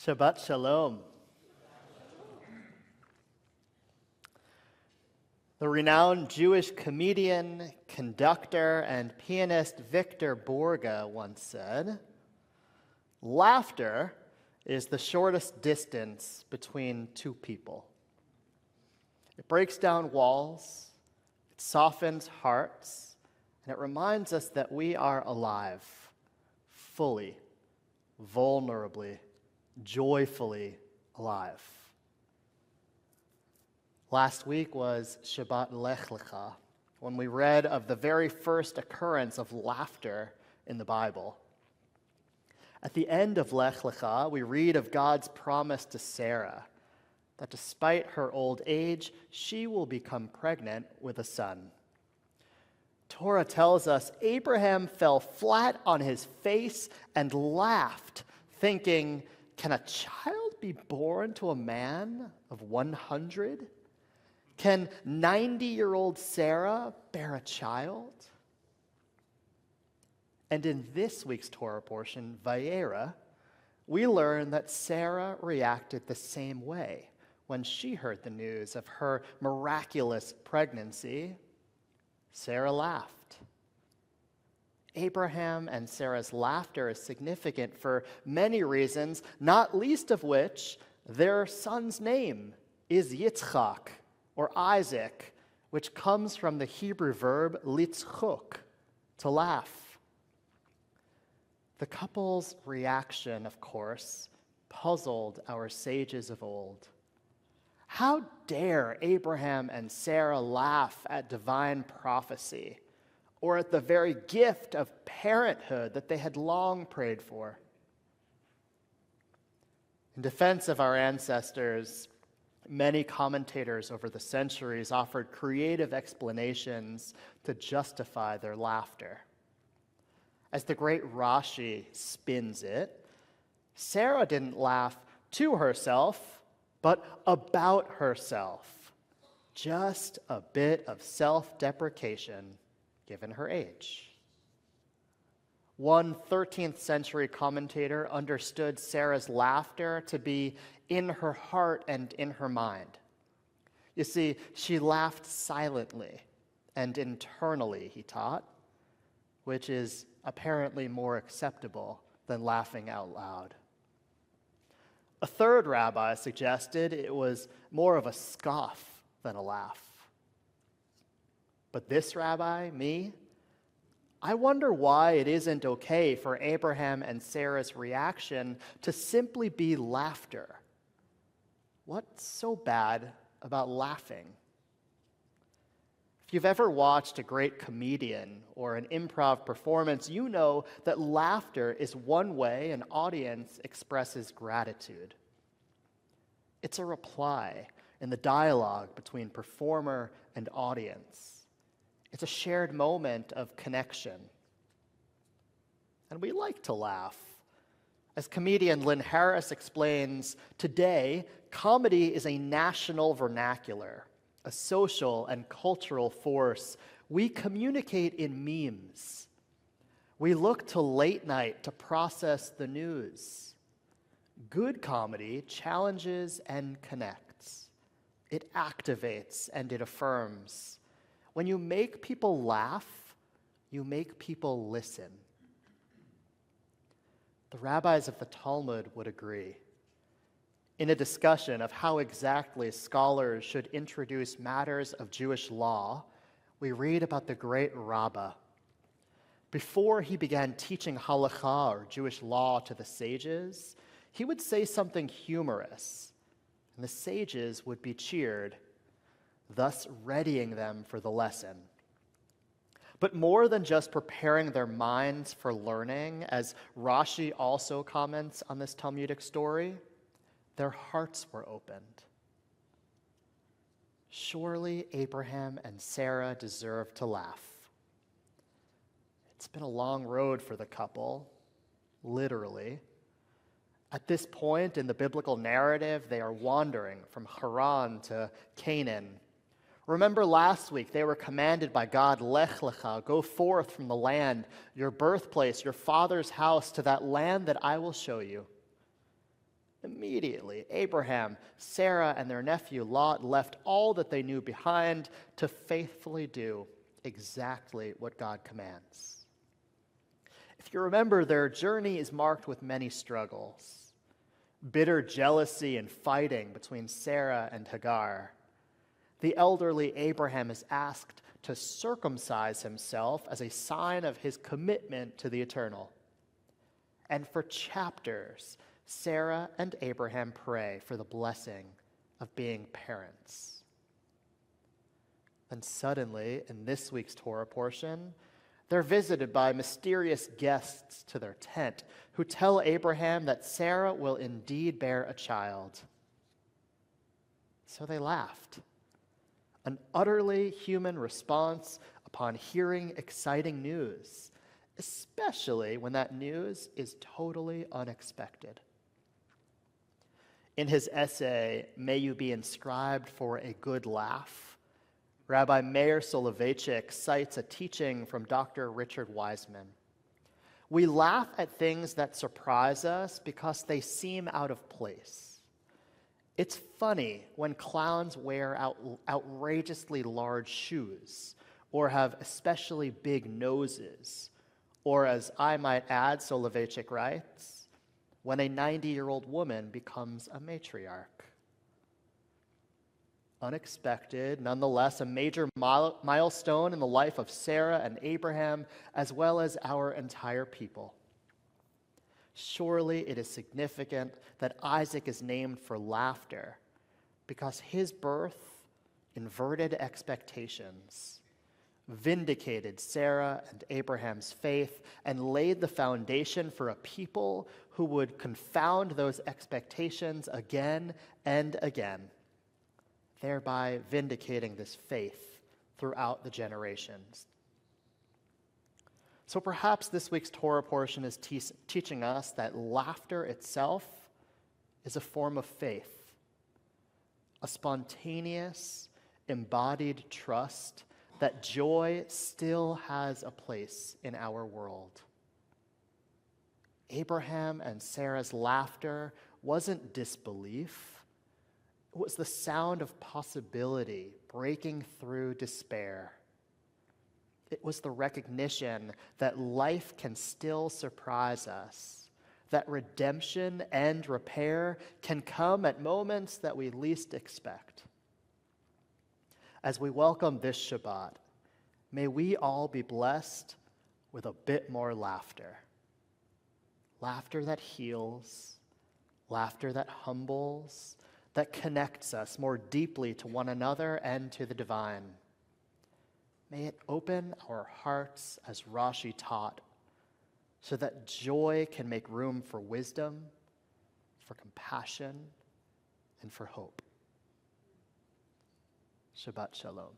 Shabbat Shalom. The renowned Jewish comedian, conductor, and pianist Victor Borge once said, "Laughter is the shortest distance between two people. It breaks down walls, it softens hearts, and it reminds us that we are alive, fully, vulnerably, joyfully alive." Last week was Shabbat Lech Lecha, when we read of the very first occurrence of laughter in the Bible. At the end of Lech Lecha, we read of God's promise to Sarah that despite her old age, she will become pregnant with a son. Torah tells us Abraham fell flat on his face and laughed, thinking, "Can a child be born to a man of 100? Can 90-year-old Sarah bear a child?" And in this week's Torah portion, Vayera, we learn that Sarah reacted the same way when she heard the news of her miraculous pregnancy. Sarah laughed. Abraham and Sarah's laughter is significant for many reasons, not least of which their son's name is Yitzchak, or Isaac, which comes from the Hebrew verb litzchok, to laugh. The couple's reaction, of course, puzzled our sages of old. How dare Abraham and Sarah laugh at divine prophecy, or at the very gift of parenthood that they had long prayed for? In defense of our ancestors, many commentators over the centuries offered creative explanations to justify their laughter. As the great Rashi spins it, Sarah didn't laugh to herself, but about herself. Just a bit of self-deprecation given her age. One 13th century commentator understood Sarah's laughter to be in her heart and in her mind. You see, she laughed silently and internally, he taught, which is apparently more acceptable than laughing out loud. A third rabbi suggested it was more of a scoff than a laugh. But this rabbi, me, I wonder why it isn't okay for Abraham and Sarah's reaction to simply be laughter. What's so bad about laughing? If you've ever watched a great comedian or an improv performance, you know that laughter is one way an audience expresses gratitude. It's a reply in the dialogue between performer and audience. It's a shared moment of connection. And we like to laugh. As comedian Lynn Harris explains, today, comedy is a national vernacular, a social and cultural force. We communicate in memes. We look to late night to process the news. Good comedy challenges and connects. It activates and it affirms. When you make people laugh, you make people listen. The rabbis of the Talmud would agree. In a discussion of how exactly scholars should introduce matters of Jewish law, we read about the great Rabbi. Before he began teaching halakha, or Jewish law, to the sages, he would say something humorous, and the sages would be cheered, thus readying them for the lesson. But more than just preparing their minds for learning, as Rashi also comments on this Talmudic story, their hearts were opened. Surely Abraham and Sarah deserve to laugh. It's been a long road for the couple, literally. At this point in the biblical narrative, they are wandering from Haran to Canaan. Remember last week, they were commanded by God, Lech Lecha, go forth from the land, your birthplace, your father's house, to that land that I will show you. immediately, Abraham, Sarah, and their nephew Lot left all that they knew behind to faithfully do exactly what God commands. If you remember, their journey is marked with many struggles. Bitter jealousy and fighting between Sarah and Hagar. The elderly Abraham is asked to circumcise himself as a sign of his commitment to the eternal. And for chapters, Sarah and Abraham pray for the blessing of being parents. And suddenly, in this week's Torah portion, they're visited by mysterious guests to their tent who tell Abraham that Sarah will indeed bear a child. So they laughed. An utterly human response upon hearing exciting news, especially when that news is totally unexpected. In his essay, May You Be Inscribed for a Good Laugh, Rabbi Meir Soloveitchik cites a teaching from Dr. Richard Wiseman. We laugh at things that surprise us because they seem out of place. It's funny when clowns wear outrageously large shoes or have especially big noses, or as I might add, Soloveitchik writes, when a 90-year-old woman becomes a matriarch. Unexpected, nonetheless, a major milestone in the life of Sarah and Abraham, as well as our entire people. Surely it is significant that Isaac is named for laughter, because his birth inverted expectations, vindicated Sarah and Abraham's faith, and laid the foundation for a people who would confound those expectations again and again, thereby vindicating this faith throughout the generations. So perhaps this week's Torah portion is teaching us that laughter itself is a form of faith, a spontaneous, embodied trust that joy still has a place in our world. Abraham and Sarah's laughter wasn't disbelief. It was the sound of possibility breaking through despair. It was the recognition that life can still surprise us, that redemption and repair can come at moments that we least expect. As we welcome this Shabbat, may we all be blessed with a bit more laughter. Laughter that heals, laughter that humbles, that connects us more deeply to one another and to the divine. May it open our hearts as Rashi taught, so that joy can make room for wisdom, for compassion, and for hope. Shabbat Shalom.